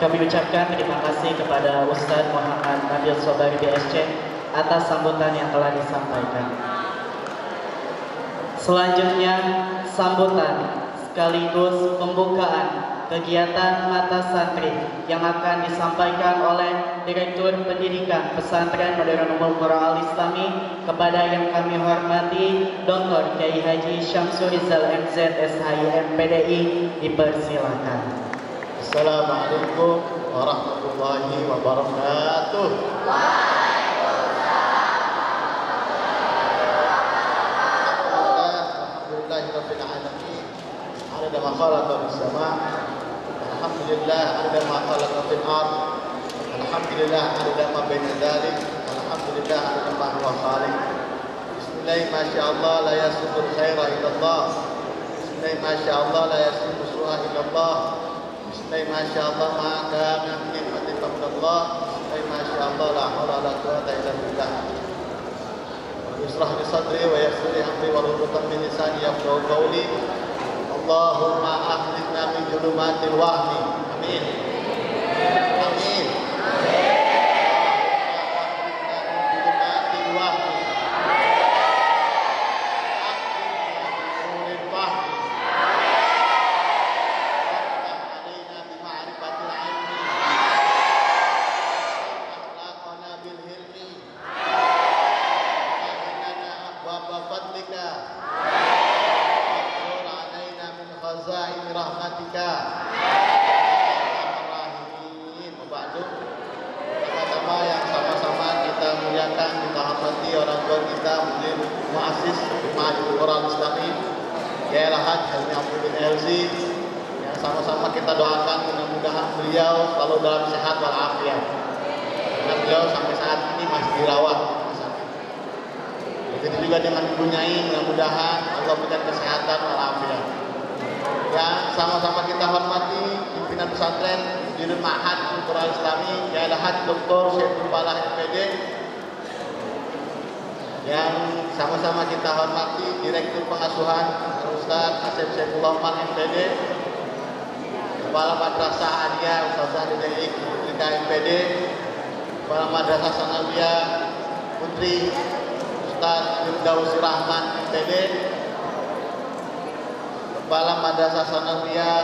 kami ucapkan terima kasih kepada Ustadz Muhammad Nabil Sobari BSC atas sambutan yang telah disampaikan. Selanjutnya, sambutan sekaligus pembukaan kegiatan Mata Santri yang akan disampaikan oleh Direktur Pendidikan Pesantren Modern Ummul Qura Al-Islami kepada yang kami hormati Dr. Kiai Haji Syamsul Rizal MZ SHI MPDI, dipersilakan. Assalamualaikum warahmatullahi wabarakatuh. Alhamdulillahirabbil alamin. Ada ma khalaqa fis sama'. Alhamdulillah ada ma khalaqa fil ard. Alhamdulillah ada ma baina dzalik. Alhamdulillah ada ma huwa khaliq. Bismillah masyaallah la yasudul khaira illallah. Bismillah masyaallah la yasudul su'a illallah. Bismillah masyaallah ma kana min nikmatin fadlillah. Bismillah masyaallah la haula wala quwwata illa billah. Yusrah li sadri wa yassir li amri wa hlul min lisani yafqahu qawli. Allahumma akhrijna min dhulumatil wahmi. Amin. Amin. Sama-sama kita doakan mudah-mudahan beliau selalu dalam sehat walafiat. Karena beliau sampai saat ini masih dirawat. Begitu juga dengan Ibu Nyai, mudah-mudahan Allah berikan kesehatan walafiat. Yang sama-sama kita hormati pimpinan pesantren Dirut Ma'had Al-Qur'an Islami, Yai Lahat Dr. Syekh Falah MPD. Yang sama-sama kita hormati Direktur Pengasuhan Ustaz Asep Syaifullah MPD, Kepala Madrasah Aliyah Ustazah Didik MPD, Kepala Madrasah Sanawiyah Putri Ustaz Firdaus Rahman MPD, Kepala Madrasah Sanawiyah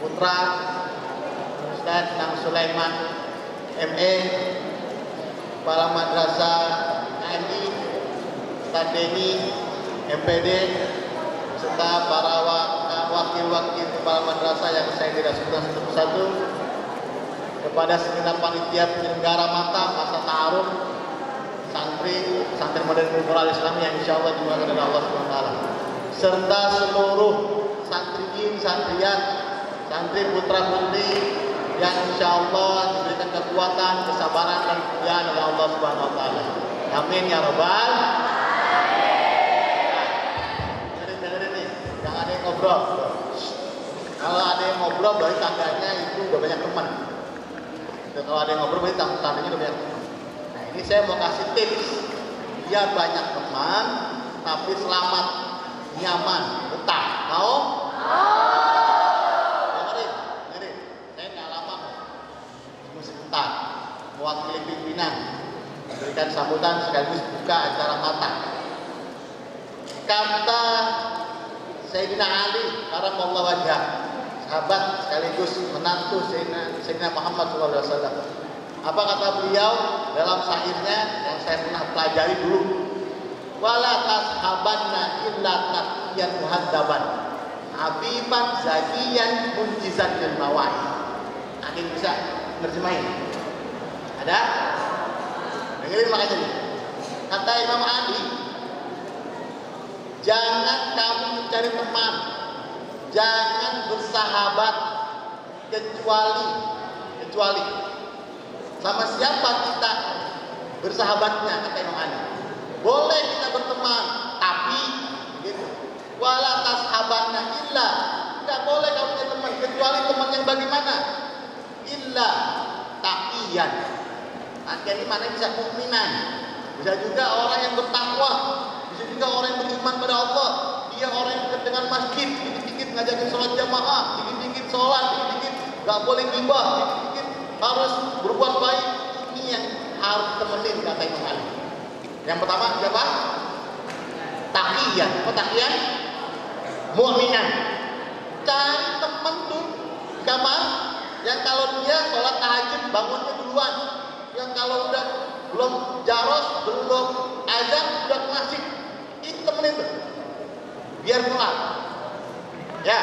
Putra Ustaz Nang Sulaiman ME, Kepala Madrasah AMI Ustaz Deni MPD, serta para wakil-wakil kepala madrasah yang saya tidak sebutkan satu-satu, kepada segenap panitia penyelenggara masa ta'aruf santri Modern Ummul Qura Al-Islami yang insyaallah dimulakan oleh Allah Subhanahu wa taala, serta seluruh santriin, santriat, santri putra-putri yang insyaallah diberikan kekuatan, kesabaran dan kemuliaan oleh Allah Subhanahu wa taala. Amin ya rabbal. Ngobrol. Kalau ada yang ngobrol berarti tandanya itu udah banyak teman. Dan kalau ada yang ngobrol berarti tandanya udah banyak teman. Nah, ini saya mau kasih tips biar banyak teman tapi selamat, nyaman, betah. Mau? Dengerin. Saya nggak lama kok. Cuma sebentar. Mewakili pimpinan memberikan sambutan sekaligus buka acara mata. Kata Sayyidina Ali karamallahu wajhah, sahabat sekaligus menantu Sayyidina Muhammad SAW. Apa kata beliau dalam syairnya yang saya pernah pelajari dulu? Wala tashabanna illa taqiyan muhaddaban, habiban zakiyan munjizan lil mawai. Ada yang bisa nerjemahin? Ada? Dengerin makanya nih. Kata Imam Ali, jangan kamu mencari teman, jangan bersahabat kecuali sama siapa kita bersahabatnya, kata Imam Ali. Boleh kita berteman, tapi gitu. Wala tashabanna illa, tidak boleh kamu punya teman kecuali teman yang bagaimana? Illa taqiyan. Taqiyan ini mana bisa mukminan, bisa juga orang yang bertakwa, bisa juga orang yang beriman pada Allah. Dia orang yang dekat dengan masjid, dikit-dikit ngajakin sholat jamaah, dikit-dikit sholat, dikit-dikit nggak boleh gibah, dikit-dikit harus berbuat baik. Ini yang harus temenin kata Imam Ali. Yang pertama siapa? Taqiyan. Apa taqiyan? Mu'minan. Cari teman tuh di kamar yang kalau dia sholat tahajud bangunnya duluan, yang kalau udah belum jaros, belum azan udah ke masjid, itu temenin tuh biar kelar. Ya,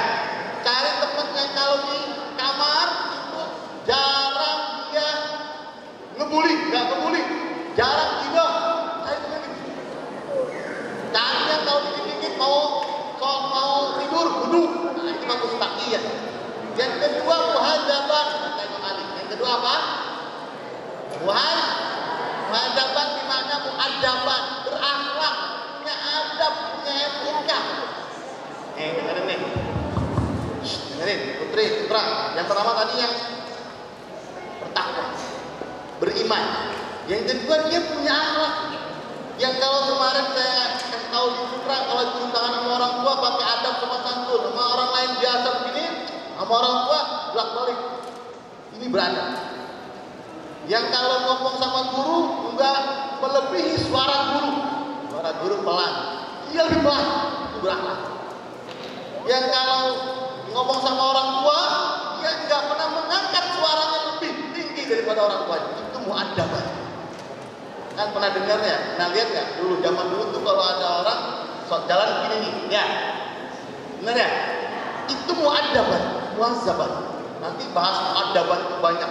cari teman yang kalau di kamar itu jarang dia ngebully, nggak ngebully, jarang gibah. Cari teman gitu. Cari yang kalau dikit-dikit mau tidur duduk. Nah, itu bagus taqiyan. Yang kedua muhadzaban, kata Imam Ali. Yang kedua apa? Muhadzaban di mana muadaban, berakhlak, punya adab, punya etika. Dengerin nih. Dengerin, putri, putra. Yang pertama tadi yang bertakwa, beriman. Yang kedua dia punya akhlak. Yang kalau kemarin saya kasih tahu di putra, kalau cium tangan sama orang tua pakai adab sama santun, sama orang lain biasa begini, sama orang tua belak balik. Ini beradab. Yang kalau ngomong sama guru enggak melebihi suara guru. Suara guru pelan, dia lebih pelan. Itu berakhlak. Yang kalau ngomong sama orang tua, dia enggak pernah mengangkat suaranya lebih tinggi daripada orang tua. Itu muadaban. Kan pernah dengar ya? Pernah lihat nggak? Dulu zaman dulu tuh kalau ada orang jalan begini nih, ya, benar ya? Itu muadaban, muazaban. Nanti bahas muadaban itu banyak.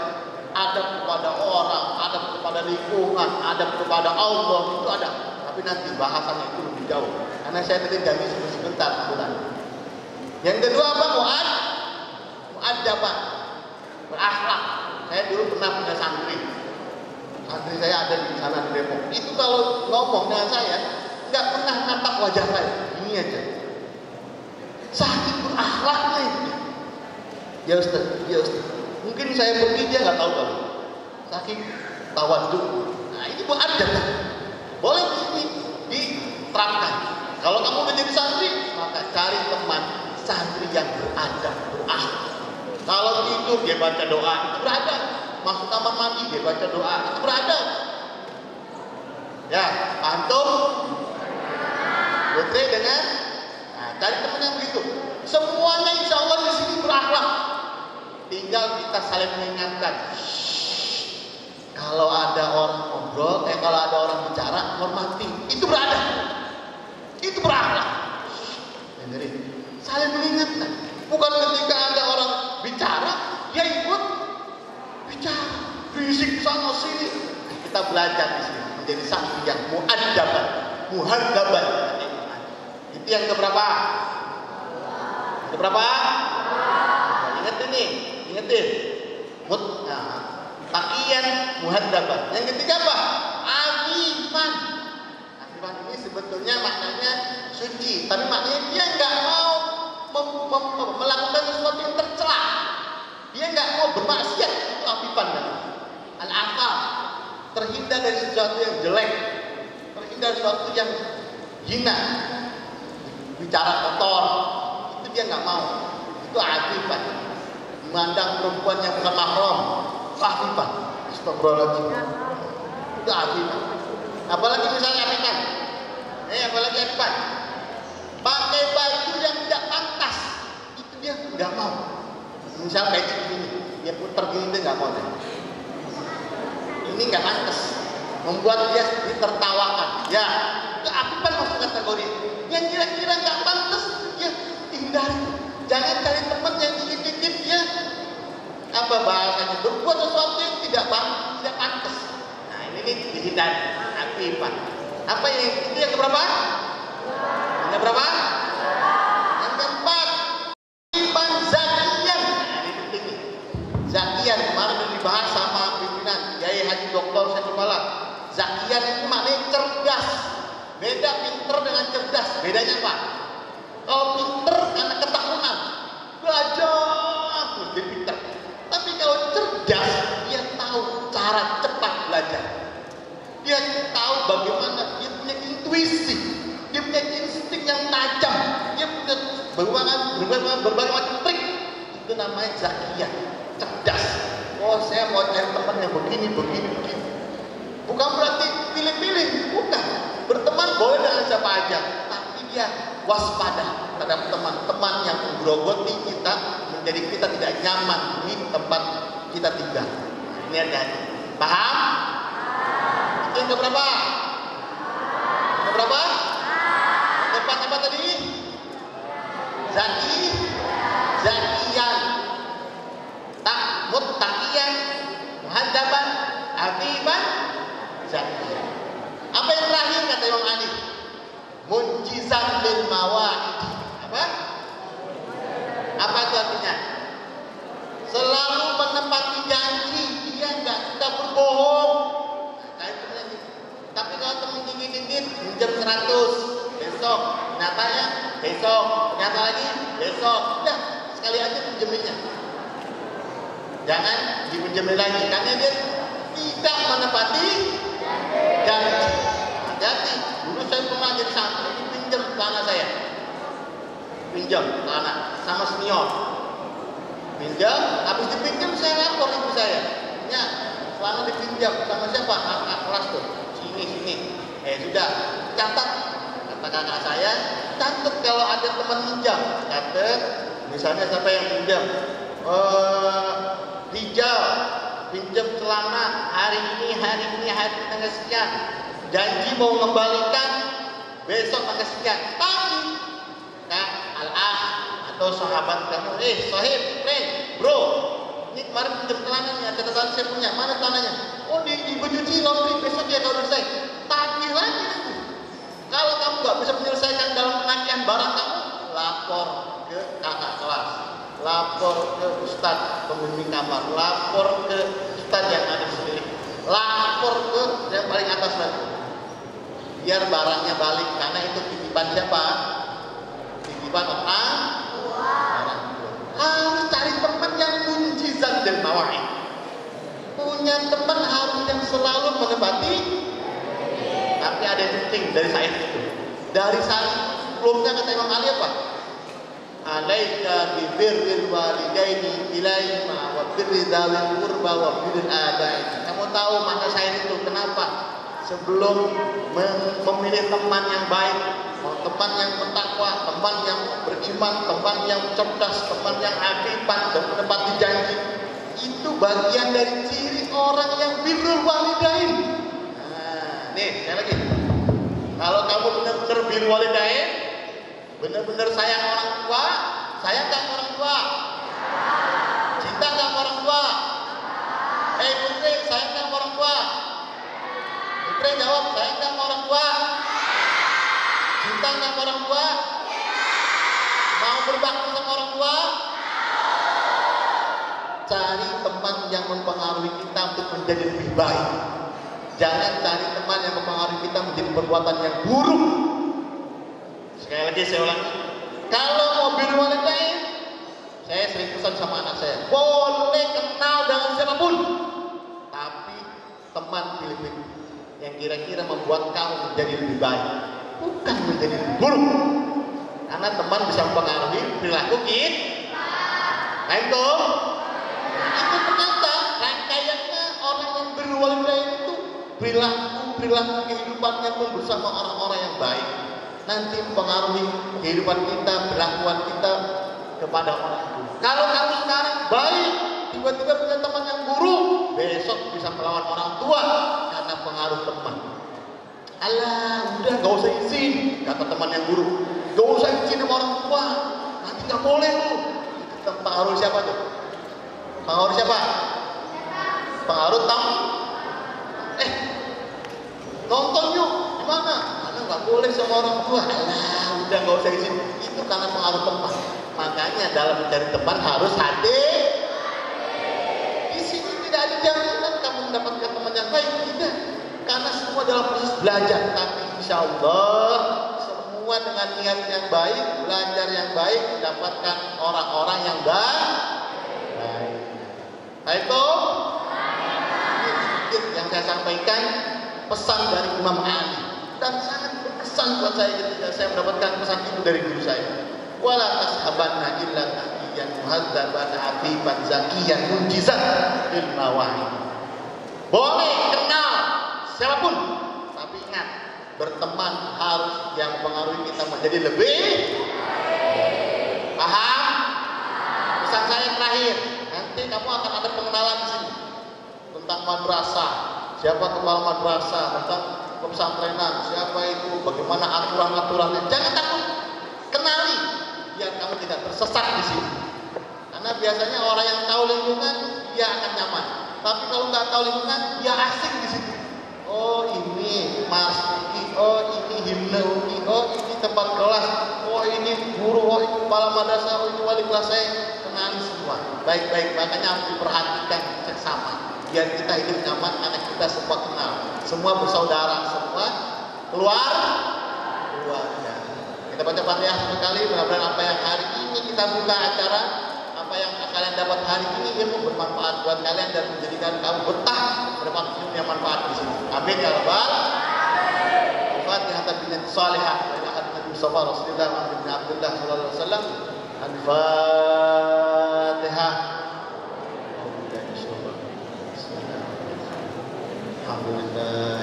Adab kepada orang, adab kepada lingkungan, adab kepada Allah itu ada. Tapi nanti bahasannya itu lebih jauh. Karena saya tadi nggak bisa sebentar, bukan. Yang kedua apa? Muadaban, berakhlak. Saya dulu pernah punya santri. Santri saya ada di sana di Depok. Itu kalau ngomong dengan saya nggak pernah nampak wajah saya. Ini aja. Saking berakhlaknya itu. Ya Ustaz, ya Ustaz. Mungkin saya pergi dia nggak tahu. Saking tawadhu. Nah ini adab. Boleh di sini diterapkan. Kalau kamu menjadi santri, maka cari teman santri yang beradab, berakhlak. Kalau tidur dia baca doa, itu beradab. Masuk kamar mandi dia baca doa, itu beradab. Ya, antum putri dengan cari teman yang begitu. Semuanya insya Allah di sini berakhlak. Tinggal kita saling mengingatkan. Kalau ada orang ngobrol, kalau ada orang bicara, hormati. Itu beradab. Itu berakhlak. Dengerin. Saling mengingatkan. Bukan ketika ada orang bicara, dia ikut bicara, berisik sana sini. Kita belajar di sini menjadi santri yang muadaban, muhadzaban. Itu yang keberapa? Keberapa? Ingetin nih, ingetin. Taqiyan muhadzaban. Yang ketiga apa? Afifan. Afifan ini sebetulnya maknanya suci, tapi maknanya dia nggak mau melakukan sesuatu yang tercela. Dia nggak mau bermaksiat, itu afifan. Al-afaf, terhindar dari sesuatu yang jelek, terhindar dari sesuatu yang hina, bicara kotor, itu dia nggak mau. Itu afifan. Memandang perempuan yang bukan mahram, afifan. Astagfirullahaladzim. Itu afifan. Apalagi misalnya afifan. Apalagi afifan. Pakai baju yang tidak pantas, itu dia nggak mau. Misalnya kayak gini, dia putar gini dia nggak mau. Ini nggak pantas, membuat dia ditertawakan. Ya, itu afifan masuk kategori. Yang kira-kira nggak pantas, ya hindari. Jangan cari teman yang dikit-dikit dia apa bahasanya berbuat sesuatu yang tidak pantas. Nah ini dihindari. Afifan. Apa yang itu yang keberapa? Yang berapa? Yang keempat, Afifan zakiyan. Nah, ini penting nih. Zakiyan kemarin udah dibahas sama pimpinan Kiai Haji Dr. Saiful Malah. Zakiyan itu maknanya cerdas. Beda pinter dengan cerdas. Bedanya apa? Kalau pinter karena ketahuan, belajar jadi pinter. Tapi kalau cerdas, dia tahu cara cepat belajar. Dia tahu bagaimana, dia punya intuisi, dia punya insting yang tajam, dia punya berbagai macam trik. Itu namanya zakiyah. cerdas. Oh, saya mau cari teman yang begini. Bukan berarti pilih-pilih, bukan. Berteman boleh dengan siapa aja, tapi dia waspada terhadap teman-teman yang menggerogoti kita, menjadi kita tidak nyaman di tempat kita tinggal. Ini hati-hati. Paham? Itu yang keberapa? Keberapa? Tempat apa tadi? Zakiyan, muttaqiyan, muhadzaban, afiban, zakiyan. Apa yang terakhir kata Imam Ali? Munjizan lil mawa'id. Apa itu artinya? Selalu menepati janji, dia nggak suka berbohong. Nah, itu nanti. Tapi kalau temen dikit-dikit pinjam 100, besok nyatanya besok, nyata lagi besok, udah sekali aja pinjeminnya. Jangan dipinjemin lagi, karena dia tidak menepati janji. Hati-hati. Dulu saya pernah jadi santri, pinjam tanah saya. Pinjam tanah sama senior. Pinjam, habis dipinjam saya lapor ibu saya. Ya, selama dipinjam sama siapa? Kakak kelas tuh. Sini. Sudah, catat. Kata kakak saya, catat kalau ada teman pinjam. Catat, misalnya siapa yang pinjam? Hijau, pinjam celana hari ini tanggal sekian. Janji mau mengembalikan besok tanggal sekian. Tagih. Kak, al-ah atau sahabat kamu, sahib, friend, bro, ini kemarin pinjam celana nih, catatan saya punya, mana celananya? Oh, di cuci laundry, besok ya kalau selesai. Tagih lagi nanti. Kalau kamu nggak bisa menyelesaikan dalam penagihan barang kamu, lapor ke kakak kelas, lapor ke ustadz pembimbing kamar, lapor ke ustadz yang ada di sini, lapor ke yang paling atas lagi. Biar barangnya balik, karena itu titipan siapa? Titipan orang tua. Harus cari teman yang munjizat dan mawa'id. Punya teman harus yang selalu menepati. Tapi ada yang penting dari saya itu. Dari saya sebelumnya kata Imam Ali apa? Alaika bi birril walidaini ilaima wa birri dzawil qurba wa birril abai. Kamu tahu makna saya itu kenapa? Sebelum memilih teman yang baik, teman yang bertakwa, teman yang beriman, teman yang cerdas, teman yang afifan dan menepati janji, itu bagian dari ciri orang yang birrul walidain. Nah, nih, saya lagi. Kalau kamu benar-benar birrul walidain, benar-benar sayang orang tua, sayang nggak orang tua? Cinta nggak orang tua? Putri, sayang nggak orang tua? Putri jawab, sayang nggak orang tua? Cinta nggak orang tua? Mau berbakti sama orang tua? Cari teman yang mempengaruhi kita untuk menjadi lebih baik. Jangan cari teman yang mempengaruhi kita menjadi perbuatan yang buruk. Sekali lagi saya ulangi, kalau mau birrul walidain, saya sering pesan sama anak saya, boleh kenal dengan siapapun, tapi teman pilih-pilih yang kira-kira membuat kamu menjadi lebih baik, bukan menjadi lebih buruk. Karena teman bisa mempengaruhi perilaku kita. Nah itu ternyata rangkaiannya orang yang birrul walidain itu perilaku kehidupannya pun bersama orang-orang yang baik. Nanti mempengaruhi kehidupan kita, perlakuan kita kepada orang tua. Kalau kamu sekarang baik, tiba-tiba punya teman yang buruk, besok bisa melawan orang tua karena pengaruh teman. Alah, udah gak usah izin, kata teman yang buruk. Gak usah izin sama orang tua, nanti gak boleh tuh. Itu pengaruh siapa tuh? Pengaruh siapa? Pengaruh tamu. Nonton yuk, gimana? Nggak boleh sama orang tua. Alah, udah nggak usah izin. Itu karena pengaruh teman. Makanya dalam mencari teman harus hati. Di sini tidak ada jaminan kamu mendapatkan teman yang baik, tidak. Karena semua dalam proses belajar. Tapi insya Allah semua dengan niat yang baik, belajar yang baik, mendapatkan orang-orang yang baik. Nah itu sedikit yang saya sampaikan, pesan dari Imam Ali. Dan sangat berkesan buat saya ketika saya mendapatkan pesan itu dari guru saya. Wala tashabanna illa safiyan muhadzaban afifan zakiyan mujizat lil nawahi. Boleh kenal siapapun, tapi ingat, berteman harus yang mempengaruhi kita menjadi lebih. Paham? Pesan saya terakhir, nanti kamu akan ada pengenalan di sini tentang madrasah, siapa kepala madrasah, tentang pesantrenan, siapa itu, bagaimana aturan-aturannya. Jangan takut, kenali biar kamu tidak tersesat di sini. Karena biasanya orang yang tahu lingkungan dia akan nyaman, tapi kalau nggak tahu lingkungan dia asing di situ. Oh ini Marsuki, oh ini himne Uni, oh ini tempat kelas, oh ini guru, oh ini kepala madrasah, oh ini wali kelas saya. Kenali semua, baik-baik, makanya harus diperhatikan seksama biar kita hidup nyaman, anak kita semua kenal, semua bersaudara, semua keluarga. Kita baca Fatihah sekali, mudah-mudahan apa yang hari ini kita buka acara, apa yang kalian dapat hari ini ilmu bermanfaat buat kalian dan menjadikan kamu betah mendapat ilmu yang manfaat di sini. Amin ya rabbal alamin. Fatihah bin Salihah wa ila Nabi Muhammad Rasulullah bin Abdullah sallallahu alaihi wasallam. Al-Fatihah. Alhamdulillah.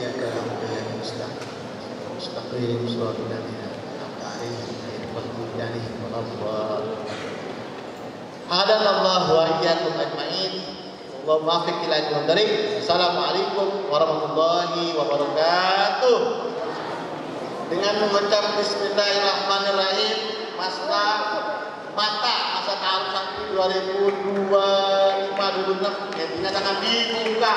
Ya kalam ya mustaqim shiratal ladzina an'amta 'alaihim ghairil maghdubi 'alaihim waladdallin. Hadanallahu wa iyyakum ajmain. Allahumma waffiq ila al-haq. Assalamualaikum warahmatullahi wabarakatuh. Dengan mengucap Bismillahirrahmanirrahim, masa tahun santri 2025-2026 yang dinyatakan dibuka.